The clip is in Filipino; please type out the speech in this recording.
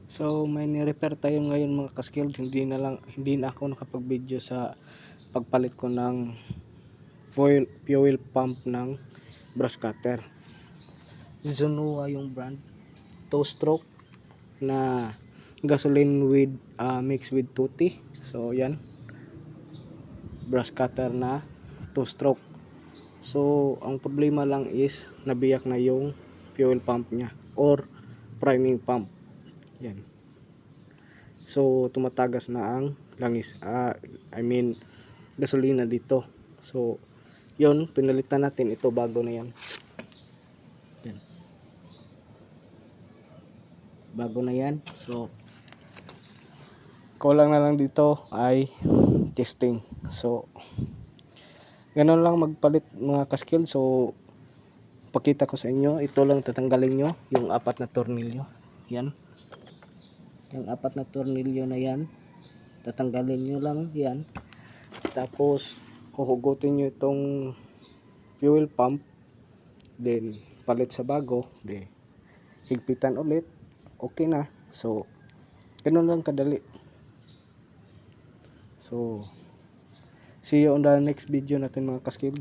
So may ni-repair tayo ngayon mga ka-skilled. Hindi na ako nakapag-video sa pagpalit ko ng fuel pump ng brush cutter. Zonua yung brand, 2-stroke na gasoline with mixed with tutti. So yan, brush cutter na 2-stroke. So ang problema lang is nabiyak na yung fuel pump niya or priming pump. Yan. So tumatagas na ang langis, gasolina dito. So yun, pinalitan natin ito, bago na yan. Yan. Bago na yan. So kulang na lang dito ay testing. So ganun lang magpalit mga ka-skill. So pakita ko sa inyo, ito lang tatanggalin nyo, yung 4 na tornilyo. Yan, yung 4 na tornilyo na yan, tatanggalin nyo lang yan. Tapos huhugutin nyo itong fuel pump, then palit sa bago, then higpitan ulit, okay na. So ganun lang kadali. So see you on the next video natin mga ka-skill.